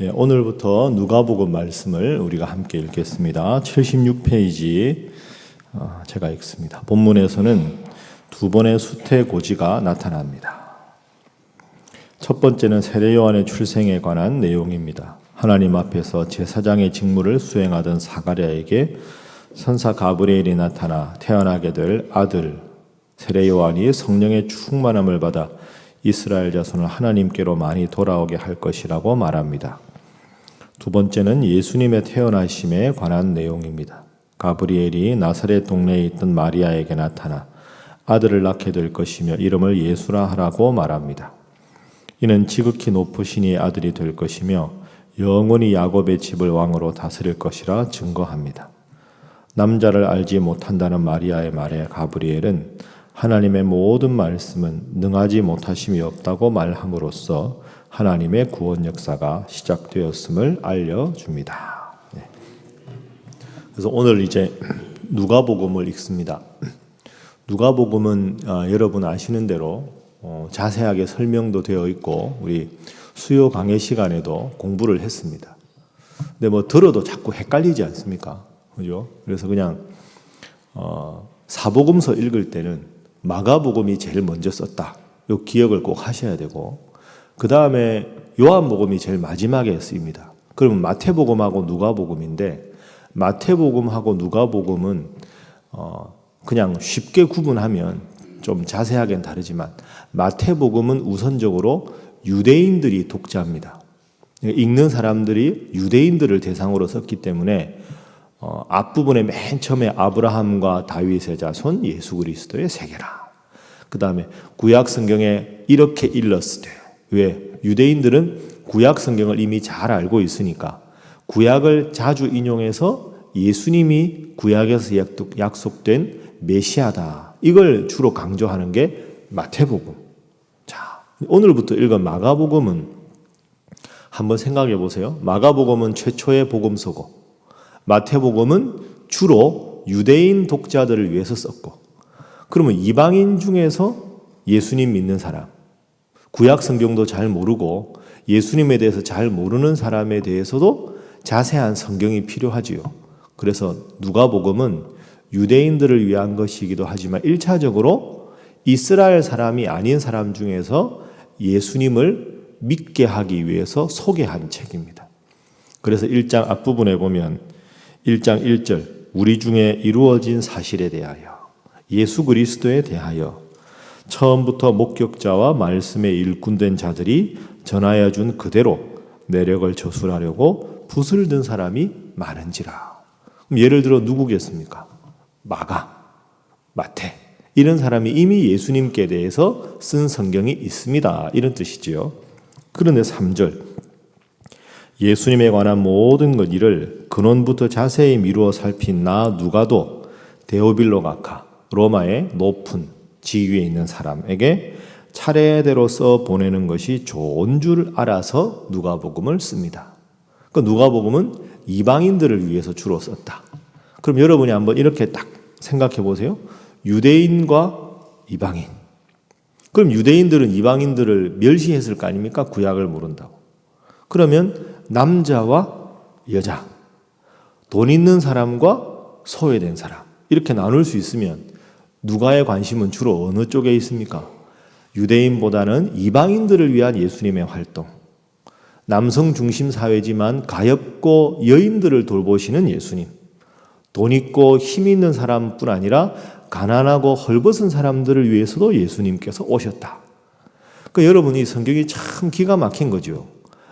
오늘부터 누가복음 말씀을 우리가 함께 읽겠습니다. 76페이지 제가 읽습니다. 본문에서는 두 번의 수태고지가 나타납니다. 첫 번째는 세례 요한의 출생에 관한 내용입니다. 하나님 앞에서 제사장의 직무를 수행하던 사가랴에게 선사 가브리엘이 나타나 태어나게 될 아들 세례 요한이 성령의 충만함을 받아 이스라엘 자손을 하나님께로 많이 돌아오게 할 것이라고 말합니다. 두 번째는 예수님의 태어나심에 관한 내용입니다. 가브리엘이 나사렛 동네에 있던 마리아에게 나타나 아들을 낳게 될 것이며 이름을 예수라 하라고 말합니다. 이는 지극히 높으신 이의 아들이 될 것이며 영원히 야곱의 집을 왕으로 다스릴 것이라 증거합니다. 남자를 알지 못한다는 마리아의 말에 가브리엘은 하나님의 모든 말씀은 능하지 못하심이 없다고 말함으로써 하나님의 구원 역사가 시작되었음을 알려줍니다. 그래서 오늘 이제 누가복음을 읽습니다. 누가복음은 여러분 아시는 대로 자세하게 설명도 되어 있고 우리 수요 강의 시간에도 공부를 했습니다. 근데 뭐 들어도 자꾸 헷갈리지 않습니까? 그죠? 그래서 그냥 사복음서 읽을 때는 마가복음이 제일 먼저 썼다. 요 기억을 꼭 하셔야 되고 그 다음에 요한복음이 제일 마지막에 쓰입니다. 그러면 마태복음하고 누가복음인데 마태복음하고 누가복음은 그냥 쉽게 구분하면 좀 자세하게는 다르지만 마태복음은 우선적으로 유대인들이 독자입니다. 읽는 사람들이 유대인들을 대상으로 썼기 때문에 앞부분에 맨 처음에 아브라함과 다윗의 자손 예수 그리스도의 세계라. 그 다음에 구약 성경에 이렇게 일렀으되, 왜? 유대인들은 구약 성경을 이미 잘 알고 있으니까 구약을 자주 인용해서 예수님이 구약에서 약속된 메시아다. 이걸 주로 강조하는 게 마태복음. 자, 오늘부터 읽은 마가복음은 한번 생각해 보세요. 마가복음은 최초의 복음서고 마태복음은 주로 유대인 독자들을 위해서 썼고, 그러면 이방인 중에서 예수님 믿는 사람, 구약 성경도 잘 모르고 예수님에 대해서 잘 모르는 사람에 대해서도 자세한 성경이 필요하지요. 그래서 누가복음은 유대인들을 위한 것이기도 하지만 1차적으로 이스라엘 사람이 아닌 사람 중에서 예수님을 믿게 하기 위해서 소개한 책입니다. 그래서 1장 앞부분에 보면 1장 1절 우리 중에 이루어진 사실에 대하여 예수 그리스도에 대하여 처음부터 목격자와 말씀에 일꾼된 자들이 전하여 준 그대로 내력을 저술하려고 붓을 든 사람이 많은지라. 그럼 예를 들어 누구겠습니까? 마가, 마태 이런 사람이 이미 예수님께 대해서 쓴 성경이 있습니다. 이런 뜻이지요. 그런데 3절 예수님에 관한 모든 것 일을 근원부터 자세히 미루어 살핀 나 누가도 데오빌로 가카 로마의 높은 지위에 있는 사람에게 차례대로 써 보내는 것이 좋은 줄 알아서 누가복음을 씁니다. 그 누가복음은 이방인들을 위해서 주로 썼다. 그럼 여러분이 한번 이렇게 딱 생각해 보세요. 유대인과 이방인. 그럼 유대인들은 이방인들을 멸시했을 거 아닙니까? 구약을 모른다고. 그러면 남자와 여자, 돈 있는 사람과 소외된 사람 이렇게 나눌 수 있으면 누가의 관심은 주로 어느 쪽에 있습니까? 유대인보다는 이방인들을 위한 예수님의 활동, 남성 중심 사회지만 가엾고 여인들을 돌보시는 예수님, 돈 있고 힘 있는 사람뿐 아니라 가난하고 헐벗은 사람들을 위해서도 예수님께서 오셨다. 그러니까 여러분 이 성경이 참 기가 막힌 거죠.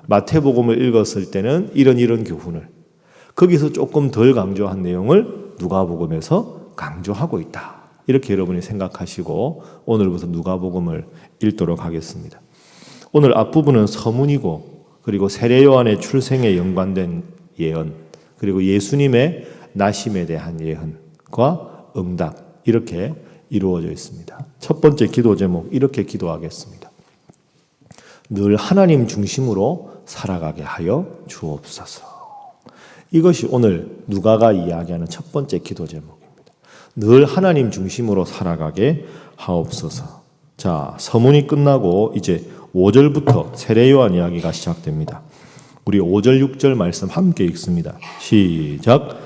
마태복음을 읽었을 때는 이런 교훈을, 거기서 조금 덜 강조한 내용을 누가복음에서 강조하고 있다. 이렇게 여러분이 생각하시고 오늘부터 누가복음을 읽도록 하겠습니다. 오늘 앞부분은 서문이고 그리고 세례 요한의 출생에 연관된 예언, 그리고 예수님의 나심에 대한 예언과 응답 이렇게 이루어져 있습니다. 첫 번째 기도 제목 이렇게 기도하겠습니다. 늘 하나님 중심으로 살아가게 하여 주옵소서. 이것이 오늘 누가가 이야기하는 첫 번째 기도 제목입니다. 늘 하나님 중심으로 살아가게 하옵소서. 자, 서문이 끝나고 이제 5절부터 세례 요한 이야기가 시작됩니다. 우리 5절 6절 말씀 함께 읽습니다. 시작.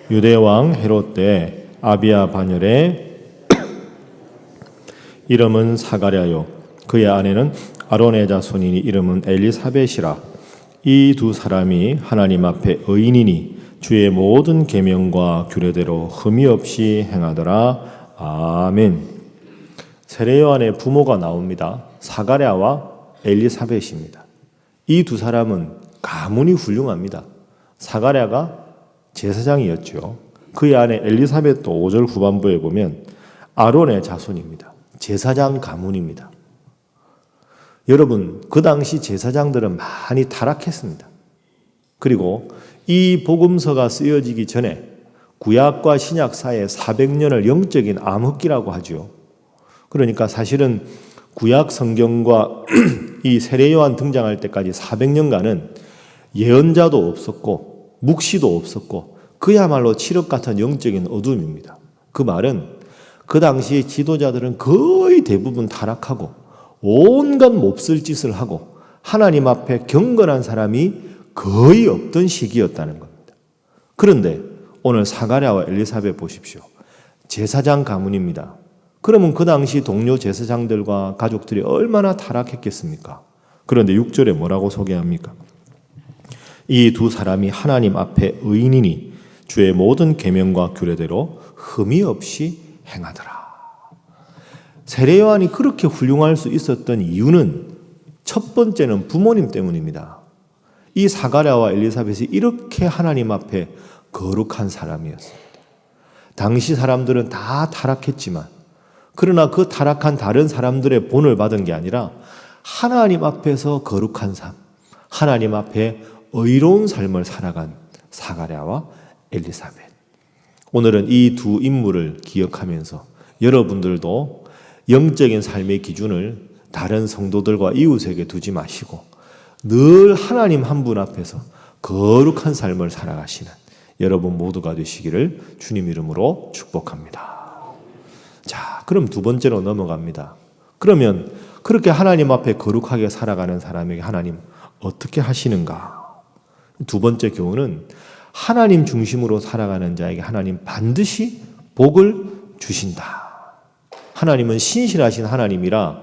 유대왕 헤롯 때 아비야 반열의 이름은 사가랴요 그의 아내는 아론의 자손이니 이름은 엘리사벳이라. 이 두 사람이 하나님 앞에 의인이니 주의 모든 계명과 규례대로 흠이 없이 행하더라. 아멘. 세례요한의 부모가 나옵니다. 사가랴와 엘리사벳입니다. 이 두 사람은 가문이 훌륭합니다. 사가랴가 제사장이었죠. 그의 아내 엘리사벳도 5절 후반부에 보면 아론의 자손입니다. 제사장 가문입니다. 여러분, 그 당시 제사장들은 많이 타락했습니다. 그리고 이 복음서가 쓰여지기 전에 구약과 신약 사이에 400년을 영적인 암흑기라고 하죠. 그러니까 사실은 구약 성경과 이 세례요한 등장할 때까지 400년간은 예언자도 없었고 묵시도 없었고 그야말로 칠흑 같은 영적인 어둠입니다. 그 말은 그 당시 지도자들은 거의 대부분 타락하고 온갖 몹쓸 짓을 하고 하나님 앞에 경건한 사람이 거의 없던 시기였다는 겁니다. 그런데 오늘 사가랴와 엘리사벳 보십시오. 제사장 가문입니다. 그러면 그 당시 동료 제사장들과 가족들이 얼마나 타락했겠습니까? 그런데 6절에 뭐라고 소개합니까? 이 두 사람이 하나님 앞에 의인이니 주의 모든 계명과 규례대로 흠이 없이 행하더라. 세례요한이 그렇게 훌륭할 수 있었던 이유는 첫 번째는 부모님 때문입니다. 이 사가랴와 엘리사벳이 이렇게 하나님 앞에 거룩한 사람이었습니다. 당시 사람들은 다 타락했지만 그러나 그 타락한 다른 사람들의 본을 받은 게 아니라 하나님 앞에서 거룩한 삶, 하나님 앞에 의로운 삶을 살아간 사가랴와 엘리사벳. 오늘은 이 두 인물을 기억하면서 여러분들도 영적인 삶의 기준을 다른 성도들과 이웃에게 두지 마시고 늘 하나님 한 분 앞에서 거룩한 삶을 살아가시는 여러분 모두가 되시기를 주님 이름으로 축복합니다. 자, 그럼 두 번째로 넘어갑니다. 그러면 그렇게 하나님 앞에 거룩하게 살아가는 사람에게 하나님 어떻게 하시는가? 두 번째 교훈은 하나님 중심으로 살아가는 자에게 하나님 반드시 복을 주신다. 하나님은 신실하신 하나님이라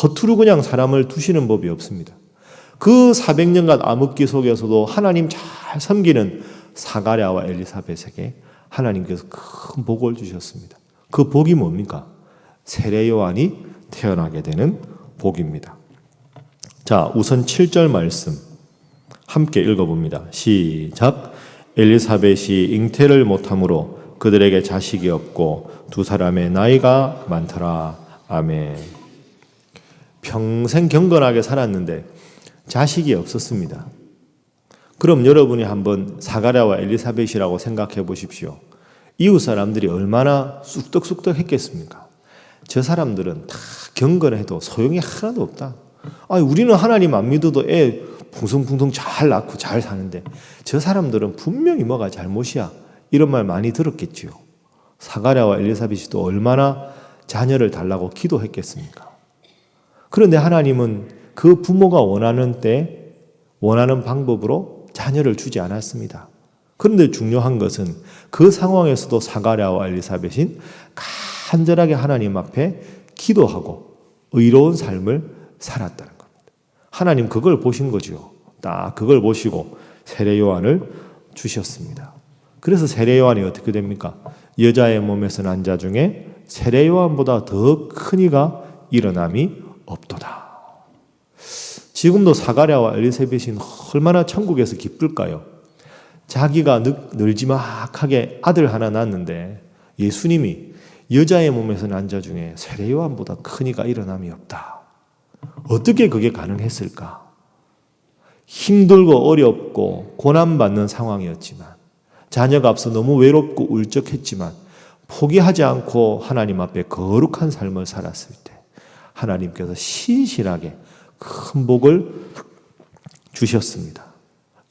허투루 그냥 사람을 두시는 법이 없습니다. 그 400년간 암흑기 속에서도 하나님 잘 섬기는 사가랴와 엘리사벳에게 하나님께서 큰 복을 주셨습니다. 그 복이 뭡니까? 세례요한이 태어나게 되는 복입니다. 자, 우선 7절 말씀 함께 읽어봅니다. 시작. 엘리사벳이 잉태를 못하므로 그들에게 자식이 없고 두 사람의 나이가 많더라. 아멘. 평생 경건하게 살았는데 자식이 없었습니다. 그럼 여러분이 한번 사가랴와 엘리사벳이라고 생각해 보십시오. 이웃 사람들이 얼마나 쑥덕쑥덕 했겠습니까? 저 사람들은 다 경건해도 소용이 하나도 없다. 우리는 하나님 안 믿어도 애 풍성풍성 잘 낳고 잘 사는데 저 사람들은 분명히 뭐가 잘못이야. 이런 말 많이 들었겠지요. 사가랴와 엘리사벳이 또 얼마나 자녀를 달라고 기도했겠습니까? 그런데 하나님은 그 부모가 원하는 때 원하는 방법으로 자녀를 주지 않았습니다. 그런데 중요한 것은 그 상황에서도 사가랴와 엘리사벳은 간절하게 하나님 앞에 기도하고 의로운 삶을 살았다는 겁니다. 하나님 그걸 보신 거죠. 딱 그걸 보시고 세례요한을 주셨습니다. 그래서 세례요한이 어떻게 됩니까? 여자의 몸에서 난 자 중에 세례요한보다 더 큰 이가 일어남이 없도다. 지금도 사가랴와 엘리사벳이 얼마나 천국에서 기쁠까요? 자기가 늘지막하게 아들 하나 낳았는데 예수님이 여자의 몸에서 난 자 중에 세례요한보다 큰 이가 일어남이 없다. 어떻게 그게 가능했을까? 힘들고 어렵고 고난받는 상황이었지만 자녀가 없어 너무 외롭고 울적했지만 포기하지 않고 하나님 앞에 거룩한 삶을 살았을 때 하나님께서 신실하게 큰 복을 주셨습니다.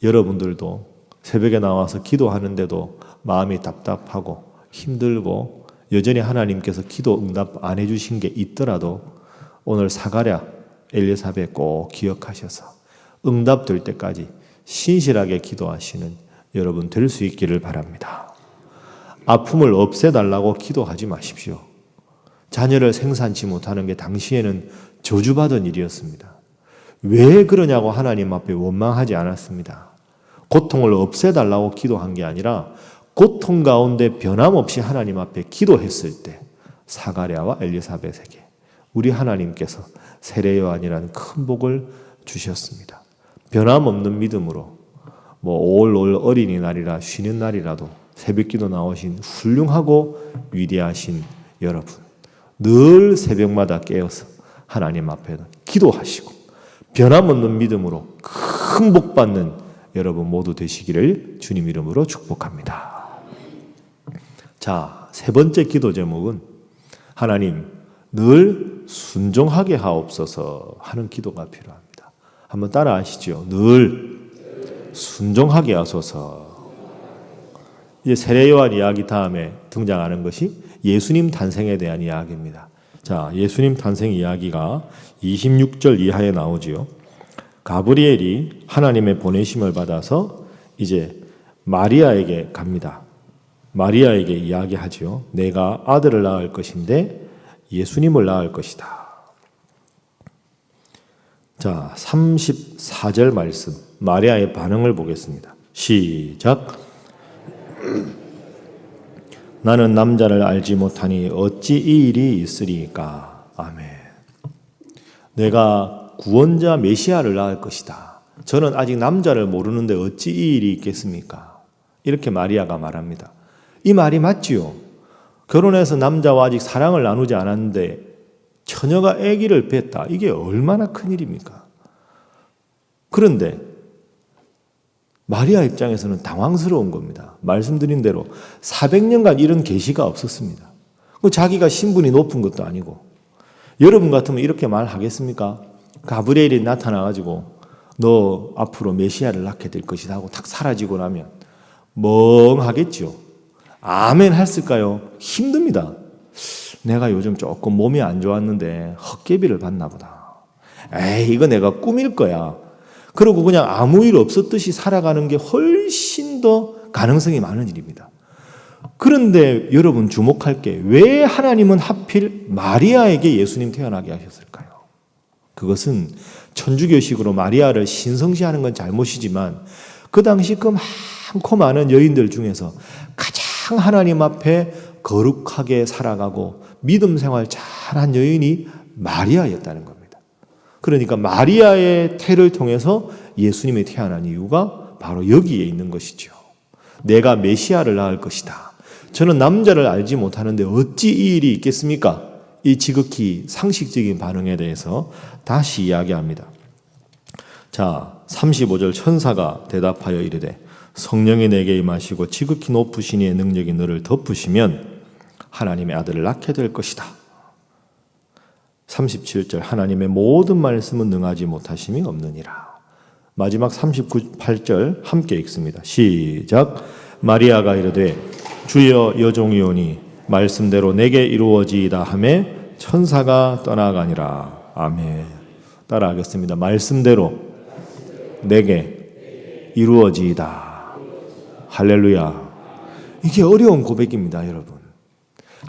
여러분들도 새벽에 나와서 기도하는데도 마음이 답답하고 힘들고 여전히 하나님께서 기도 응답 안 해주신 게 있더라도 오늘 사가랴, 엘리사벳 꼭 기억하셔서 응답될 때까지 신실하게 기도하시는 여러분 될 수 있기를 바랍니다. 아픔을 없애달라고 기도하지 마십시오. 자녀를 생산치 못하는 게 당시에는 저주받은 일이었습니다. 왜 그러냐고 하나님 앞에 원망하지 않았습니다. 고통을 없애달라고 기도한 게 아니라 고통 가운데 변함없이 하나님 앞에 기도했을 때 사가랴와 엘리사벳에게 우리 하나님께서 세례 요한이라는 큰 복을 주셨습니다. 변함없는 믿음으로 5월 어린이날이라 쉬는 날이라도 새벽기도 나오신 훌륭하고 위대하신 여러분, 늘 새벽마다 깨어서 하나님 앞에 기도하시고 변함없는 믿음으로 큰 복 받는 여러분 모두 되시기를 주님 이름으로 축복합니다. 자, 세 번째 기도 제목은 하나님 늘 순종하게 하옵소서 하는 기도가 필요합니다. 한번 따라 하시죠. 늘 순종하게 하소서. 이제 세례 요한 이야기 다음에 등장하는 것이 예수님 탄생에 대한 이야기입니다. 자, 예수님 탄생 이야기가 26절 이하에 나오지요. 가브리엘이 하나님의 보내심을 받아서 이제 마리아에게 갑니다. 마리아에게 이야기하지요. 내가 아들을 낳을 것인데 예수님을 낳을 것이다. 자, 34절 말씀 마리아의 반응을 보겠습니다. 시작. 나는 남자를 알지 못하니 어찌 이 일이 있으리까. 아멘. 내가 구원자 메시아를 낳을 것이다. 저는 아직 남자를 모르는데 어찌 이 일이 있겠습니까? 이렇게 마리아가 말합니다. 이 말이 맞지요. 결혼해서 남자와 아직 사랑을 나누지 않았는데 처녀가 아기를 뱄다. 이게 얼마나 큰 일입니까? 그런데 마리아 입장에서는 당황스러운 겁니다. 말씀드린 대로 400년간 이런 계시가 없었습니다. 자기가 신분이 높은 것도 아니고. 여러분 같으면 이렇게 말하겠습니까? 가브리엘이 나타나가지고 너 앞으로 메시아를 낳게 될 것이다 하고 탁 사라지고 나면 멍하겠죠. 아멘 했을까요? 힘듭니다. 내가 요즘 조금 몸이 안 좋았는데 헛개비를 봤나 보다. 에이, 이거 내가 꿈일 거야. 그리고 그냥 아무 일 없었듯이 살아가는 게 훨씬 더 가능성이 많은 일입니다. 그런데 여러분 주목할 게 왜 하나님은 하필 마리아에게 예수님 태어나게 하셨을까요? 그것은 천주교식으로 마리아를 신성시하는 건 잘못이지만 그 당시 그 많고 많은 여인들 중에서 가장 하나님 앞에 거룩하게 살아가고 믿음 생활 잘한 여인이 마리아였다는 겁니다. 그러니까 마리아의 태를 통해서 예수님이 태어난 이유가 바로 여기에 있는 것이죠. 내가 메시아를 낳을 것이다. 저는 남자를 알지 못하는데 어찌 이 일이 있겠습니까? 이 지극히 상식적인 반응에 대해서 다시 이야기합니다. 자, 35절 천사가 대답하여 이르되 성령이 내게 임하시고 지극히 높으신 이의 능력이 너를 덮으시면 하나님의 아들을 낳게 될 것이다. 37절 하나님의 모든 말씀은 능하지 못하심이 없느니라. 마지막 38절 함께 읽습니다. 시작. 마리아가 이르되 주여 여종이오니 말씀대로 내게 이루어지이다 하매 천사가 떠나가니라. 아멘. 따라하겠습니다. 말씀대로 내게 이루어지이다. 할렐루야. 이게 어려운 고백입니다, 여러분.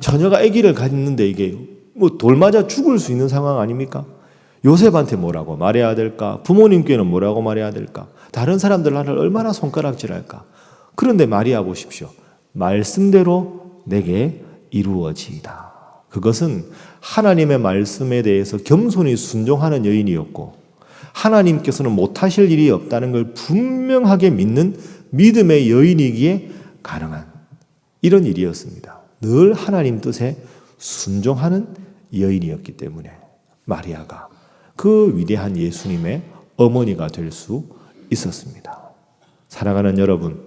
처녀가 아기를 갖는데 이게 돌 맞아 죽을 수 있는 상황 아닙니까? 요셉한테 뭐라고 말해야 될까? 부모님께는 뭐라고 말해야 될까? 다른 사람들 나를 얼마나 손가락질할까? 그런데 마리아 보십시오. 말씀대로 내게 이루어지이다. 그것은 하나님의 말씀에 대해서 겸손히 순종하는 여인이었고 하나님께서는 못하실 일이 없다는 걸 분명하게 믿는 믿음의 여인이기에 가능한 이런 일이었습니다. 늘 하나님 뜻에 순종하는 여인이었기 때문에 마리아가 그 위대한 예수님의 어머니가 될 수 있었습니다. 사랑하는 여러분,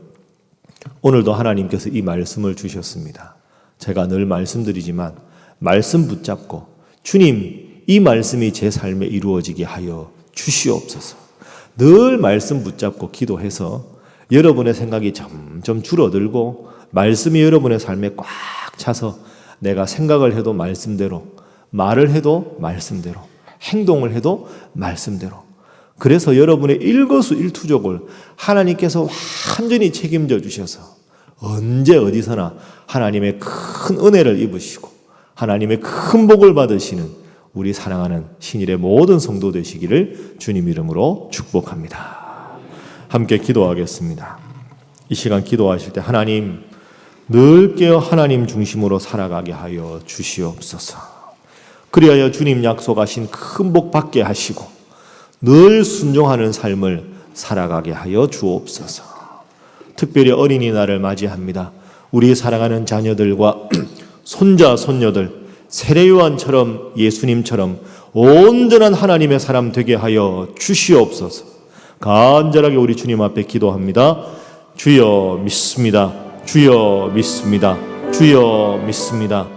오늘도 하나님께서 이 말씀을 주셨습니다. 제가 늘 말씀드리지만 말씀 붙잡고 주님 이 말씀이 제 삶에 이루어지게 하여 주시옵소서. 늘 말씀 붙잡고 기도해서 여러분의 생각이 점점 줄어들고 말씀이 여러분의 삶에 꽉 차서 내가 생각을 해도 말씀대로, 말을 해도 말씀대로, 행동을 해도 말씀대로 그래서 여러분의 일거수일투족을 하나님께서 완전히 책임져 주셔서 언제 어디서나 하나님의 큰 은혜를 입으시고 하나님의 큰 복을 받으시는 우리 사랑하는 신일의 모든 성도 되시기를 주님 이름으로 축복합니다. 함께 기도하겠습니다. 이 시간 기도하실 때 하나님 늘 깨어 하나님 중심으로 살아가게 하여 주시옵소서. 그리하여 주님 약속하신 큰 복 받게 하시고 늘 순종하는 삶을 살아가게 하여 주옵소서. 특별히 어린이날을 맞이합니다. 우리 사랑하는 자녀들과 손자, 손녀들 세례요한처럼 예수님처럼 온전한 하나님의 사람 되게 하여 주시옵소서. 간절하게 우리 주님 앞에 기도합니다. 주여 믿습니다. 주여 믿습니다. 주여 믿습니다.